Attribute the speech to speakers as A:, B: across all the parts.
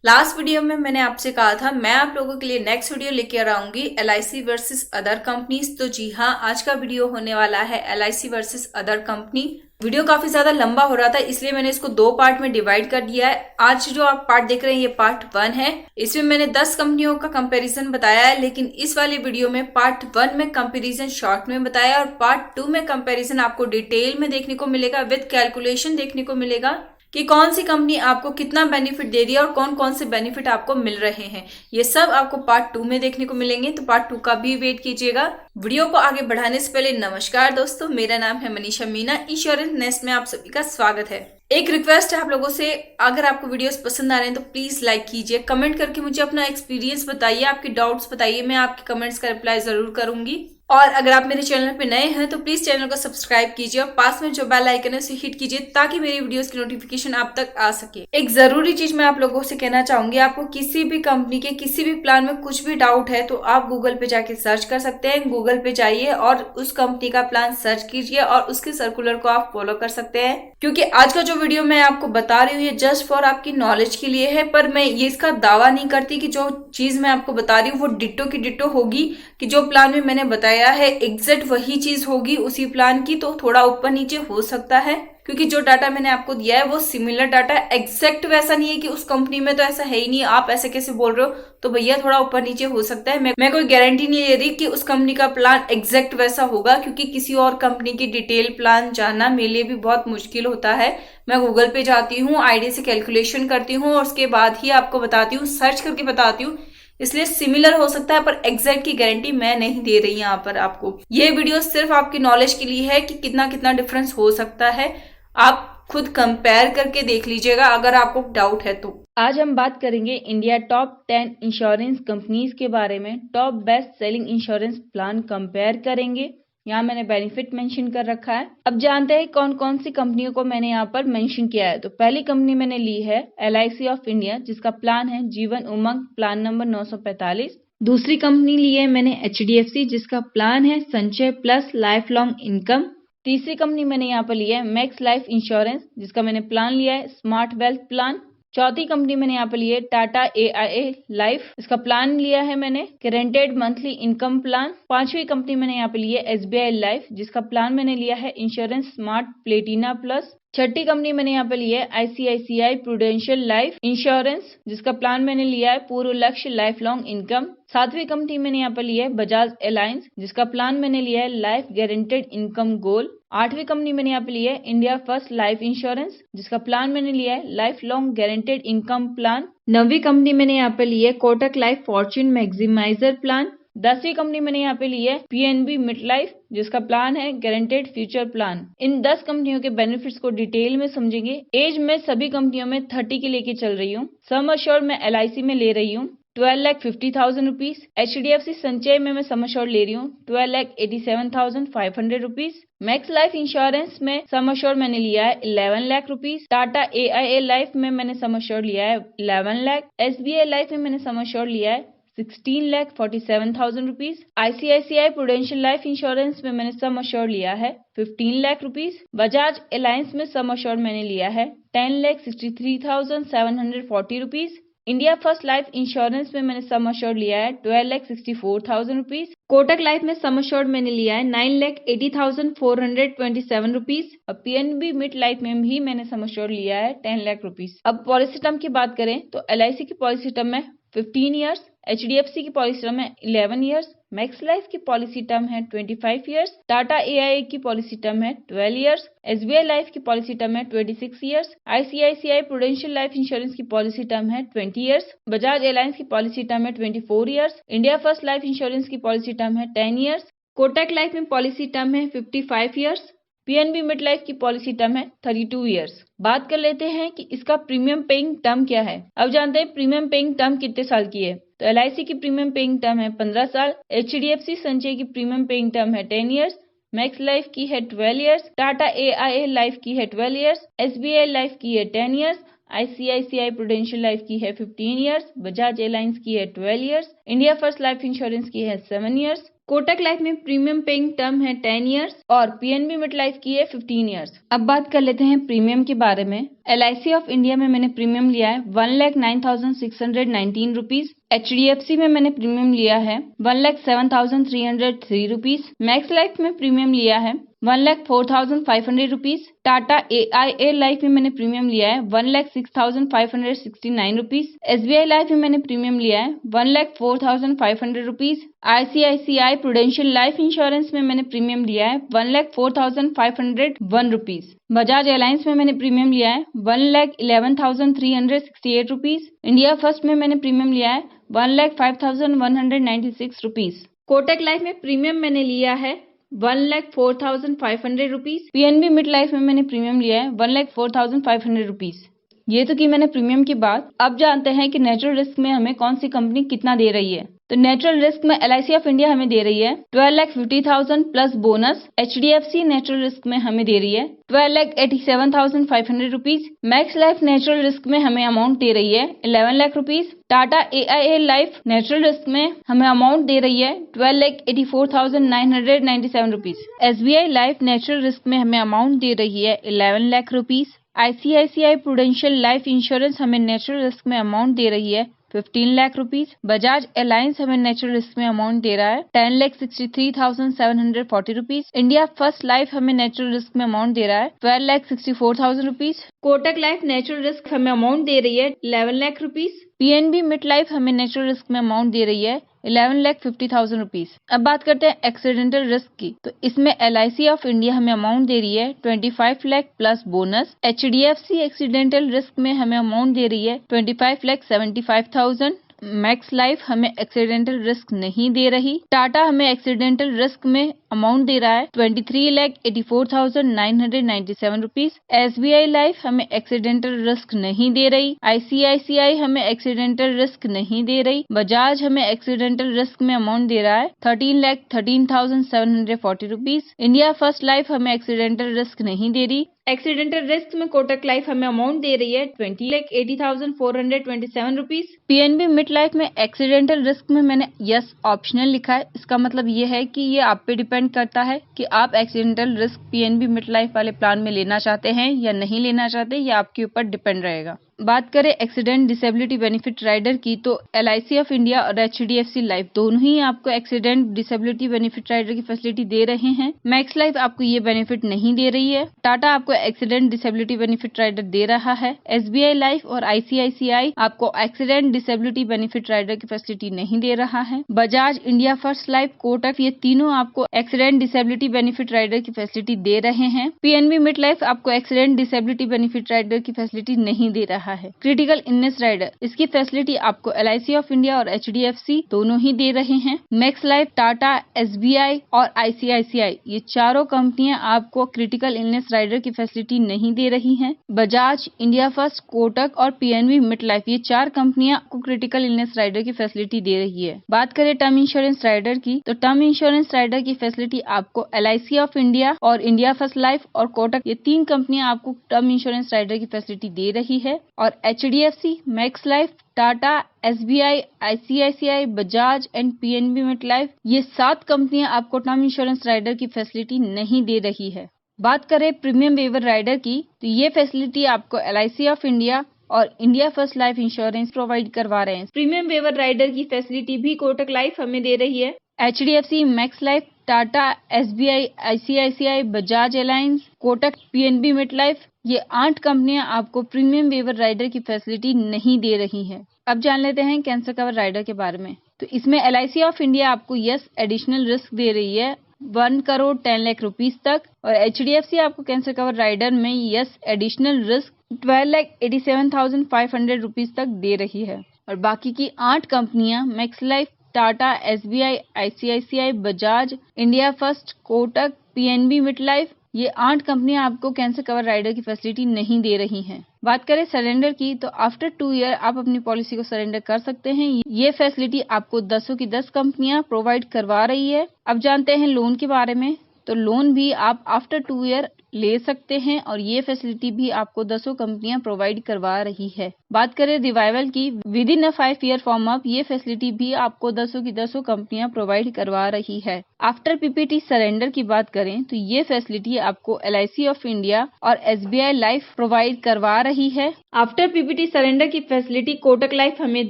A: Last video में मैंने आपसे कहा था मैं आप लोगों के लिए नेक्स्ट वीडियो लेकर आऊंगी एलआईसी वर्सेस अदर कंपनीज। तो जी हाँ, आज का वीडियो होने वाला है LIC versus other company. Video काफी ज्यादा लंबा हो रहा था, इसलिए मैंने इसको दो पार्ट में डिवाइड कर दिया है। आज जो आप पार्ट देख रहे हैं ये पार्ट 1 है। इसमें मैंने 10 कंपनियों का कंपैरिजन बताया है, लेकिन इस वाले वीडियो में पार्ट 1 में कंपैरिजन शॉर्ट में बताया और पार्ट 2 में कंपैरिजन आपको डिटेल में देखने को मिलेगा, विद कैलकुलेशन देखने को मिलेगा कि कौन सी कंपनी आपको कितना बेनिफिट दे रही है और कौन कौन से बेनिफिट आपको मिल रहे हैं। ये सब आपको पार्ट 2 में देखने को मिलेंगे, तो पार्ट 2 का भी वेट कीजिएगा। वीडियो को आगे बढ़ाने से पहले नमस्कार दोस्तों, मेरा नाम है मनीषा मीना, इंश्योरेंस नेस्ट में आप सभी का स्वागत है। एक रिक्वेस्ट है आप लोगों से, अगर आपको वीडियोस पसंद आ रहे हैं तो प्लीज लाइक कीजिए, कमेंट करके मुझे अपना एक्सपीरियंस बताइए, आपके डाउट्स बताइए, मैं आपके कमेंट्स का रिप्लाई जरूर करूंगी। और अगर आप मेरे चैनल पे नए हैं तो प्लीज चैनल को सब्सक्राइब कीजिए और पास में जो बेल आइकन है उसे हिट कीजिए ताकि मेरी वीडियोस की नोटिफिकेशन आप तक आ सके। एक जरूरी चीज मैं आप लोगों से कहना चाहूंगी, आपको किसी भी कंपनी के किसी भी प्लान में कुछ भी डाउट है तो आप गूगल पे जाके सर्च कर सकते हैं। गूगल पे जाइए और उस कंपनी का प्लान सर्च कीजिए और उसके सर्कुलर को आप फॉलो कर सकते हैं। क्योंकि आज का जो वीडियो मैं आपको बता रही हूँ ये जस्ट फॉर आपकी नॉलेज के लिए है, पर मैं ये इसका दावा नहीं करती कि जो चीज मैं आपको बता रही हूँ वो डिट्टो की डिट्टो होगी, कि जो प्लान में मैंने बताया है एग्जैक्ट वही चीज होगी उसी प्लान की। तो थोड़ा ऊपर नीचे हो सकता है, क्योंकि जो डाटा मैंने आपको दिया है वो सिमिलर डाटा है, एग्जैक्ट वैसा नहीं है कि उस कंपनी में तो ऐसा है ही नहीं, आप ऐसे कैसे बोल रहे हो। तो भैया थोड़ा ऊपर नीचे हो सकता है, मैं कोई गारंटी नहीं ले रही कि उस कंपनी का प्लान एग्जैक्ट वैसा होगा, क्योंकि किसी और कंपनी की डिटेल प्लान जानना मेरे लिए भी बहुत मुश्किल होता है। मैं गूगल पे जाती हूँ, आईडी से कैलकुलेशन करती हूँ और उसके बाद ही आपको बताती हूँ, सर्च करके बताती हूँ। इसलिए सिमिलर हो सकता है पर एग्जैक्ट की गारंटी मैं नहीं दे रही यहाँ पर आपको। ये वीडियो सिर्फ आपकी नॉलेज के लिए है कि कितना कितना डिफरेंस हो सकता है, आप खुद कंपेयर करके देख लीजिएगा अगर आपको डाउट है तो। आज हम बात करेंगे इंडिया टॉप 10 इंश्योरेंस कंपनीज के बारे में। Top best selling insurance plan compare करेंगे। यहाँ मैंने बेनिफिट मेंशन कर रखा है। अब जानते हैं कौन कौन सी कंपनियों को मैंने यहाँ पर मेंशन किया है। तो पहली कंपनी मैंने ली है LIC ऑफ इंडिया, जिसका प्लान है जीवन उमंग, प्लान नंबर 945। दूसरी कंपनी ली है मैंने HDFC, जिसका प्लान है संचय प्लस लाइफ लॉन्ग इनकम। तीसरी कंपनी मैंने यहाँ पर लिया है मैक्स लाइफ इंश्योरेंस, जिसका मैंने प्लान लिया है स्मार्ट वेल्थ प्लान। चौथी कंपनी मैंने यहाँ पर ली है टाटा AIA लाइफ, इसका प्लान लिया है मैंने गारंटेड मंथली इनकम प्लान। पांचवी कंपनी मैंने यहाँ पे ली है SBI लाइफ, जिसका प्लान मैंने लिया है इंश्योरेंस स्मार्ट प्लेटिना प्लस। छठी कंपनी मैंने यहाँ पे लिया है ICICI प्रूडेंशियल लाइफ इंश्योरेंस, जिसका प्लान मैंने लिया है पूर्व लक्ष्य लाइफ लॉन्ग इनकम। सातवीं कंपनी मैंने यहाँ पर लिया है बजाज अलायंस, जिसका प्लान मैंने लिया है लाइफ गारंटेड इनकम गोल। आठवीं कंपनी मैंने यहाँ पे लिया है इंडिया फर्स्ट लाइफ इंश्योरेंस, जिसका प्लान मैंने लिया है life long guaranteed income plan. नौवीं कंपनी मैंने यहाँ पे ली है Kotak life Fortune maximiser plan. 10वीं कंपनी मैंने यहाँ पे ली है PNB मिड लाइफ, जिसका प्लान है गारंटेड फ्यूचर प्लान। इन 10 कंपनियों के बेनिफिट्स को डिटेल में समझेंगे। एज में सभी कंपनियों में 30 के लेके चल रही हूँ। सम अश्योर्ड मैं LIC में ले रही हूँ 12,50,000 रुपीज। HDFC संचय में मैं सम अश्योर्ड ले रही हूँ 12,87,500 रुपीज। मैक्स लाइफ इंश्योरेंस में सम अश्योर्ड मैंने लिया है 11 lakh rupees. Tata AIA life में मैंने सम अश्योर्ड लिया है 11 लाख। SBI लाइफ में मैंने सम अश्योर्ड लिया है 16,47,000 rupees. ICICI prudential life insurance में मैंने सम अश्योर्ड लिया है 15 लाख रुपीज। बजाज अलायंस में सम अश्योर्ड मैंने लिया है 10,63,740 rupees. India first life insurance में मैंने सम अश्योर्ड लिया है 12,64,000 रुपीज। कोटक लाइफ में सम अश्योर्ड मैंने लिया है 9,80,427 रुपीज। और PNB मिड लाइफ में भी मैंने सम अश्योर्ड लिया है 10 लाख रुपीज। अब पॉलिसी टर्म की बात करें तो LIC की पॉलिसी टर्म है 15 ईयर्स, HDFC की पॉलिसी टर्म है 11 ईयर्स, मैक्स लाइफ की पॉलिसी टर्म है 25 ईयर्स, टाटा AIA की पॉलिसी टर्म है 12 ईयर्स, SBI लाइफ की पॉलिसी टर्म है 26 years, ICICI prudential life insurance की पॉलिसी टर्म है 20 ईयर्स, बजाज अलायंस की पॉलिसी टर्म है 24 years, India first life insurance की पॉलिसी टर्म है 10 ईयर्स, कोटक लाइफ में पॉलिसी टर्म है 55 ईयर्स, PNB मिड लाइफ की पॉलिसी टर्म है 32 ईयर्स। बात कर लेते हैं कि इसका प्रीमियम पेइंग टर्म क्या है। अब जानते हैं प्रीमियम पेइंग टर्म कितने साल की है। तो LIC की प्रीमियम पेइंग टर्म है 15 साल, HDFC संचय की प्रीमियम पेइंग टर्म है 10 ईयर्स, मैक्स लाइफ की है 12 ईयर्स, टाटा AIA लाइफ की है 12 ईयर्स, SBI लाइफ की है 10 ईयर्स, ICICI प्रूडेंशियल लाइफ की है 15 ईयर्स, बजाज एलायंस की है 12 years, India first life insurance की है 7 ईयर्स, कोटक लाइफ में प्रीमियम पेइंग टर्म है 10 इयर्स और पीएनबी मेट लाइफ की है 15 इयर्स। अब बात कर लेते हैं प्रीमियम के बारे में। LIC ऑफ इंडिया में मैंने प्रीमियम लिया है 1,09,619 रुपीज। HDFC में मैंने प्रीमियम लिया है 1,07,303 रुपीज। मैक्स लाइफ में प्रीमियम लिया है 1,04,500 रुपीज। टाटा AIA लाइफ में मैंने प्रीमियम लिया है 1,06,569 रुपीज। SBI लाइफ में मैंने प्रीमियम लिया है 1,04,500 rupees. ICICI prudential life insurance में मैंने प्रीमियम लिया है 1,04,501 रुपीज। बजाज एलायंस में मैंने प्रीमियम लिया है 1,11,368 रुपीज। इंडिया फर्स्ट में मैंने प्रीमियम लिया है 1,05,196 रुपीज। कोटक लाइफ में प्रीमियम मैंने लिया है 1,04,500 रुपीज। पीएनबी मिड लाइफ में मैंने प्रीमियम लिया है 1,04,500 रुपीज। ये तो की मैंने प्रीमियम की बात। अब जानते हैं कि नेचुरल रिस्क में हमें कौन सी कंपनी कितना दे रही है। तो नेचुरल रिस्क में LIC ऑफ इंडिया हमें दे रही है 12,50,000 plus bonus. HDFC natural risk में हमें दे रही है 12,87,500 rupees. Max life natural risk में हमें अमाउंट दे रही है 11 lakh rupees. Tata AIA life natural risk में हमें अमाउंट दे रही है 12,84,997 rupees. SBI life natural risk में हमें अमाउंट दे रही है 11 lakh rupees. ICICI prudential life insurance हमें नेचुरल रिस्क में अमाउंट दे रही है 15 लाख रुपीज। बजाज एलायंस हमें नेचुरल रिस्क में अमाउंट दे रहा है 10,63,740 रुपीज। इंडिया फर्स्ट लाइफ हमें नेचुरल रिस्क में अमाउंट दे रहा है 12,64,000 rupees. Kotak life natural risk हमें अमाउंट दे रही है 11 lakh rupees. PNB Met life हमें नेचुरल रिस्क में अमाउंट दे रही है 11,50,000 रुपीज। अब बात करते हैं एक्सीडेंटल रिस्क की। तो इसमें LIC ऑफ इंडिया हमें अमाउंट दे रही है 25 lakh plus bonus. HDFC accidental risk में हमें अमाउंट दे रही है 25,75,000। मैक्स लाइफ हमें एक्सीडेंटल रिस्क नहीं दे रही। टाटा हमें एक्सीडेंटल रिस्क में अमाउंट दे रहा है 23,84,997 रुपीज। SBI लाइफ हमें एक्सीडेंटल रिस्क नहीं दे रही। ICICI हमें एक्सीडेंटल रिस्क नहीं दे रही। बजाज हमें एक्सीडेंटल रिस्क में अमाउंट दे रहा है 13,13,740 रुपीज। इंडिया फर्स्ट लाइफ हमें एक्सीडेंटल रिस्क नहीं दे रही। एक्सीडेंटल रिस्क में कोटक लाइफ हमें अमाउंट दे रही है 20,80,427 रुपीज। पीएनबी मिड लाइफ में एक्सीडेंटल रिस्क में मैंने यस ऑप्शनल लिखा है। इसका मतलब ये है कि ये आप पे डिपेंड करता है कि आप accidental risk PNB Met life वाले प्लान में लेना चाहते हैं या नहीं लेना चाहते, ये आपके ऊपर डिपेंड रहेगा। बात करें एक्सीडेंट डिसेबिलिटी बेनिफिट राइडर की, तो LIC ऑफ इंडिया और HDFC लाइफ दोनों ही आपको एक्सीडेंट डिसेबिलिटी बेनिफिट राइडर की फैसिलिटी दे रहे हैं। मैक्स लाइफ आपको ये बेनिफिट नहीं दे रही है। टाटा आपको एक्सीडेंट डिसेबिलिटी बेनिफिट राइडर दे रहा है। SBI लाइफ और ICICI आपको एक्सीडेंट डिसेबिलिटी बेनिफिट राइडर की फैसिलिटी नहीं दे रहा है। Bajaj, India first life, Kotak, ये तीनों आपको एक्सीडेंट डिसेबिलिटी बेनिफिट राइडर की फैसिलिटी दे रहे हैं। पीएनबी मिड लाइफ आपको एक्सीडेंट डिसेबिलिटी बेनिफिट राइडर की फैसिलिटी नहीं दे रहा है। क्रिटिकल इलनेस राइडर, इसकी फैसिलिटी आपको LIC ऑफ इंडिया और HDFC दोनों ही दे रहे हैं। मैक्स लाइफ, टाटा, SBI और ICICI ये चारों कंपनियां आपको क्रिटिकल इलनेस राइडर की फैसिलिटी नहीं दे रही हैं। बजाज, इंडिया फर्स्ट, कोटक और पीएनबी मिड लाइफ ये चार कंपनियां आपको क्रिटिकल इलनेस राइडर की फैसिलिटी दे रही है। बात करें टर्म इंश्योरेंस राइडर की, तो टर्म इंश्योरेंस राइडर की फैसिलिटी आपको LIC ऑफ इंडिया और इंडिया फर्स्ट लाइफ और कोटक ये तीन कंपनियां आपको टर्म इंश्योरेंस राइडर की फैसिलिटी दे रही है। और HDFC, Max life, Tata, SBI, ICICI, Bajaj and PNB Met life ये 7 कंपनियां आपको टर्म इंश्योरेंस राइडर की फैसिलिटी नहीं दे रही है। बात करें प्रीमियम वेवर राइडर की, तो ये फैसिलिटी आपको LIC ऑफ इंडिया और India first life insurance provide करवा रहे हैं। प्रीमियम वेवर राइडर की फैसिलिटी भी कोटक लाइफ हमें दे रही है। HDFC, Max life, Tata, SBI, ICICI, Bajaj Allianz, Kotak, PNB Met life ये 8 कंपनियां आपको प्रीमियम वेवर राइडर की फैसिलिटी नहीं दे रही हैं। अब जान लेते हैं कैंसर कवर राइडर के बारे में। तो इसमें LIC ऑफ इंडिया आपको यस एडिशनल रिस्क दे रही है 1,10,00,000 रुपीज तक, और HDFC आपको कैंसर कवर राइडर में यस एडिशनल रिस्क 12,87,500 रुपीज तक दे रही है। और बाकी की 8 कंपनियां max life, Tata, SBI, ICICI, Bajaj, India first, Kotak, PNB Met life ये 8 कंपनियां आपको कैंसर कवर राइडर की फैसिलिटी नहीं दे रही हैं। बात करें सरेंडर की, तो आफ्टर 2 ईयर आप अपनी पॉलिसी को सरेंडर कर सकते हैं। ये फैसिलिटी आपको 10 की 10 कंपनियां प्रोवाइड करवा रही है। अब जानते हैं लोन के बारे में। तो लोन भी आप आफ्टर 2 ईयर ले सकते हैं और ये फैसिलिटी भी आपको 10 कंपनियां प्रोवाइड करवा रही है। बात करें रिवाइवल की, with in a 5 year form up ये फैसिलिटी भी आपको 10 की 10 कंपनियां प्रोवाइड करवा रही है। आफ्टर पीपीटी सरेंडर की बात करें तो ये फैसिलिटी आपको LIC ऑफ इंडिया और SBI लाइफ प्रोवाइड करवा रही है। आफ्टर पीपीटी सरेंडर की फैसिलिटी कोटक लाइफ हमें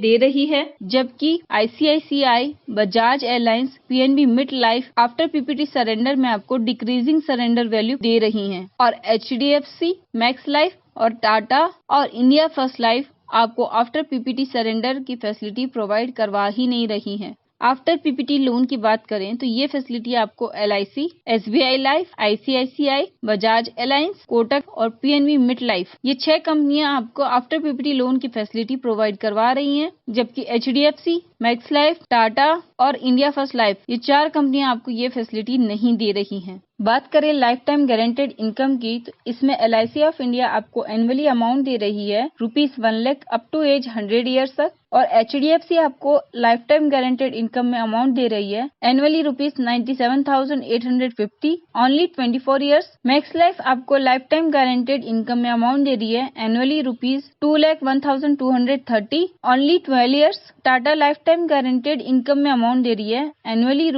A: दे रही है, जबकि ICICI, Bajaj airlines, PNB Met life after PPT surrender में आपको डिक्रीजिंग सरेंडर वैल्यू दे रही हैं और HDFC, मैक्स लाइफ और टाटा और इंडिया फर्स्ट लाइफ आपको आफ्टर पीपीटी सरेंडर की फैसिलिटी प्रोवाइड करवा ही नहीं रही हैं। आफ्टर पीपीटी लोन की बात करें तो ये फैसिलिटी आपको LIC, SBI life, ICICI, Bajaj Allianz, Kotak और PNB मिड लाइफ ये 6 कंपनियां आपको आफ्टर पीपीटी लोन की फैसिलिटी प्रोवाइड करवा रही हैं, जबकि HDFC, मैक्स लाइफ, टाटा और इंडिया फर्स्ट लाइफ ये 4 कंपनियां आपको ये फैसिलिटी नहीं दे रही हैं। बात करें लाइफ टाइम गारंटेड इनकम की तो इसमें LIC ऑफ इंडिया आपको एनुअली अमाउंट दे रही है ₹1 lakh up to age 100 years तक और HDFC आपको लाइफ टाइम गारंटेड इनकम में अमाउंट दे रही है annually ₹97,850 only 24 years. Max life आपको लाइफ टाइम गारंटेड इनकम में अमाउंट दे रही है annually ₹2,01,230 only 12 years. Tata life time guaranteed income में अमाउंट दे रही है annually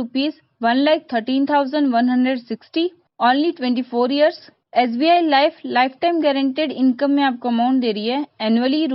A: ₹1,13,160 only 24 years. SBI life time guaranteed income में आपको अमाउंट दे रही है एनुअली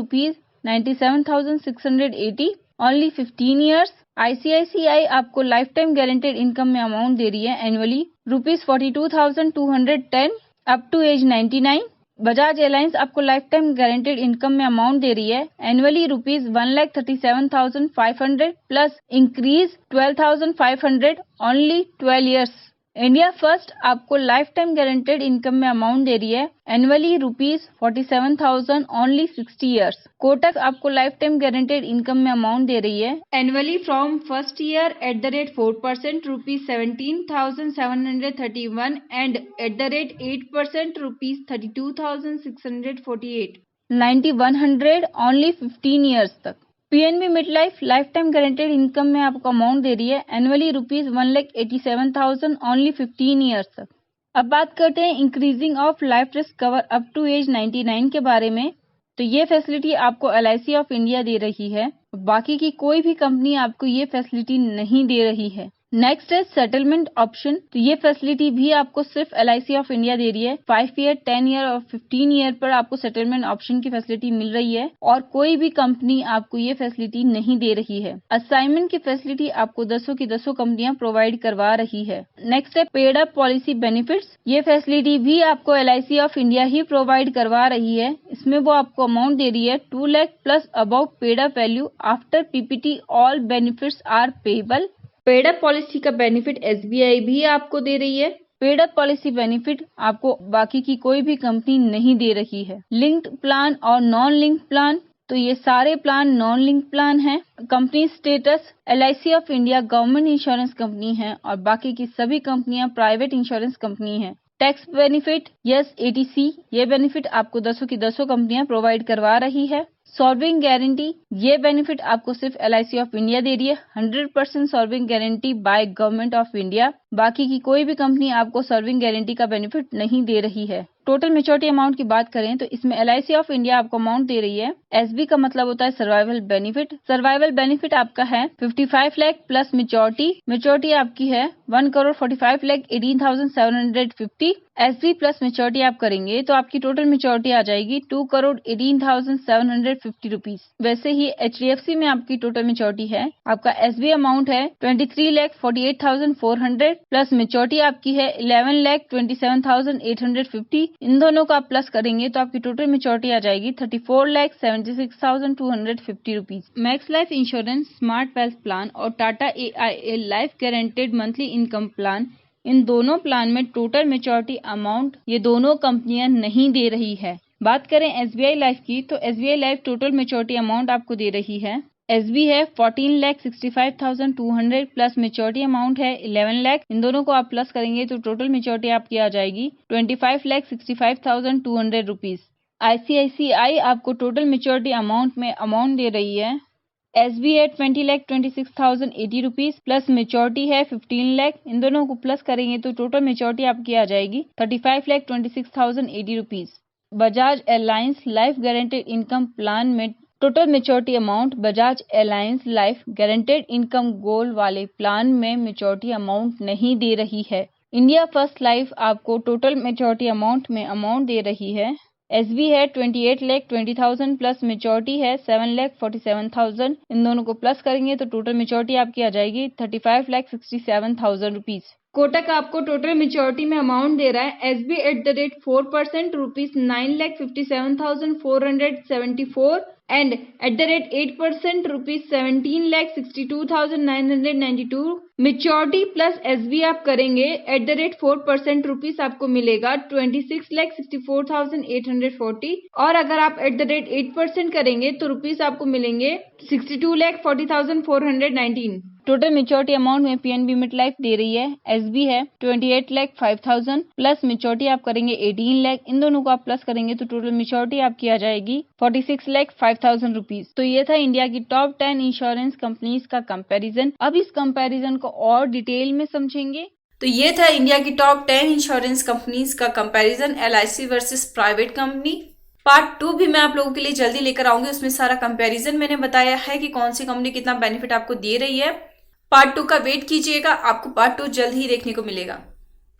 A: ₹97,680 ओनली 15 ईयर्स। ICICI आपको लाइफ टाइम गारंटेड इनकम में अमाउंट दे रही है annually ₹42,210 up to age 99। Bajaj airlines आपको लाइफ टाइम गारंटेड इनकम में अमाउंट दे रही है annually ₹1,37,500 plus increase 12,500 only 12 years. India first आपको लाइफ टाइम गारंटेड इनकम में अमाउंट दे रही है एनुअली ₹47,000 ओनली 60 ईयर्स। कोटक आपको लाइफ टाइम गारंटेड इनकम में अमाउंट दे रही है annually from first year @4% ₹17,731 and @8% ₹32,648 9100 only 15 years तक। PNB Met life time guaranteed income में आपको अमाउंट दे रही है एनुअली ₹1,87,000 ओनली 15 ईयर्स तक। अब बात करते हैं increasing of life risk cover up to age 99 के बारे में। तो ये फैसिलिटी आपको LIC ऑफ इंडिया दे रही है, बाकी की कोई भी कंपनी आपको ये फैसिलिटी नहीं दे रही है। नेक्स्ट है सेटलमेंट ऑप्शन। तो ये फैसिलिटी भी आपको सिर्फ LIC ऑफ इंडिया दे रही है। 5 ईयर, 10 ईयर और 15 ईयर पर आपको सेटलमेंट ऑप्शन की फैसिलिटी मिल रही है और कोई भी कंपनी आपको ये फैसिलिटी नहीं दे रही है। असाइनमेंट की फैसिलिटी आपको 10 की 10 कंपनियां प्रोवाइड करवा रही है। नेक्स्ट है पेड अप पॉलिसी बेनिफिट्स। ये फैसिलिटी भी आपको LIC of India he provide करवा रही है। इसमें वो आपको अमाउंट दे रही है 2 lakh plus about paid up value after PPT all benefits are payable. Paid up policy का बेनिफिट SBI भी आपको दे रही है। पेड अप पॉलिसी बेनिफिट आपको बाकी की कोई भी कंपनी नहीं दे रही है। लिंक्ड प्लान और नॉन लिंक्ड प्लान, तो ये सारे प्लान नॉन लिंक्ड प्लान हैं। Company status LIC of India government insurance company है और बाकी की सभी कंपनियां प्राइवेट इंश्योरेंस कंपनी है। टैक्स बेनिफिट यस ATC, ये बेनिफिट आपको 10 की 10 कंपनियां प्रोवाइड करवा रही है। सॉल्विंग गारंटी, ये बेनिफिट आपको सिर्फ LIC ऑफ इंडिया दे रही है। 100% solving guarantee by government of India. बाकी की कोई भी कंपनी आपको सॉल्विंग गारंटी का बेनिफिट नहीं दे रही है। टोटल मेच्योरिटी अमाउंट की बात करें तो इसमें LIC ऑफ इंडिया आपको अमाउंट दे रही है। SB का मतलब होता है सर्वाइवल बेनिफिट। सर्वाइवल बेनिफिट आपका है 55 लाख प्लस मेच्योरिटी आपकी है 1,45,18,750। SB प्लस मेच्योरिटी आप करेंगे तो आपकी टोटल मेच्योरिटी आ जाएगी 2,18,750 रुपीज। वैसे ही HDFC में आपकी टोटल मेच्योरिटी है, आपका SB अमाउंट है 23,48,400 प्लस मेच्योरिटी आपकी है 11,27,850। इन दोनों को आप प्लस करेंगे तो आपकी टोटल मेच्योरिटी आ जाएगी 34,76,250 rupees. Max life insurance smart wealth plan और Tata AIA life guaranteed monthly income plan, इन दोनों प्लान में टोटल मेच्योरिटी अमाउंट ये दोनों कंपनियां नहीं दे रही है। बात करें SBI लाइफ की तो SBI life total maturity amount आपको दे रही है। SB है 14,65,200 प्लस मेच्योरिटी अमाउंट है 11 लाख। इन दोनों को आप प्लस करेंगे तो टोटल मेच्योरिटी आपकी आ जाएगी 25,65,200 रुपीज। ICICI आपको टोटल मेच्योरिटी अमाउंट में अमाउंट दे रही है
B: SB है 20,26,080 रुपीज प्लस मेच्योरिटी है 15 लाख। इन दोनों को प्लस करेंगे तो टोटल मेच्योरिटी आपकी आ जाएगी 35,26,080 rupees. Bajaj Allianz life guaranteed income plan में total maturity amount Bajaj Allianz life guaranteed income goal वाले प्लान में मेच्योरिटी अमाउंट नहीं दे रही है। इंडिया फर्स्ट लाइफ आपको टोटल मेच्योरिटी अमाउंट में अमाउंट दे रही है। SB है 28,20,000 प्लस मेच्योरिटी है 7,47,000। इन दोनों को प्लस करेंगे तो टोटल मेच्योरिटी आपकी आ जाएगी 35,67,000 रुपीज। कोटक आपको टोटल मेच्योरिटी में अमाउंट दे रहा है SB at the rate 4% rupees 9,57,474 and at the rate 8% rupees 17,62,992। Maturity plus SB आप करेंगे एट द रेट 4% रुपीज आपको मिलेगा 26,64,840 और अगर आप एट द रेट 8% करेंगे तो रुपीज आपको मिलेंगे 62,40,419। टोटल मेच्योरिटी अमाउंट में PNB मिड लाइफ दे रही है। SB है 28,05,000 प्लस मेच्योरिटी आप करेंगे 18 लाख। इन दोनों को आप प्लस करेंगे तो टोटल मेच्योरिटी आपकी आ जाएगी 46,05,000 रुपीज। तो ये था इंडिया की टॉप 10 इंश्योरेंस कंपनीज का कंपैरिजन। अब इस कंपैरिजन को और डिटेल में समझेंगे।
A: तो ये था इंडिया की टॉप 10 इंश्योरेंस कंपनीज का comparison LIC versus private company. Part 2 भी मैं आप लोगों के लिए जल्दी लेकर आऊंगी। उसमें सारा कंपैरिजन मैंने बताया है कि कौन सी कंपनी कितना बेनिफिट आपको दे रही है। पार्ट 2 का वेट कीजिएगा, आपको पार्ट 2 जल्द ही देखने को मिलेगा।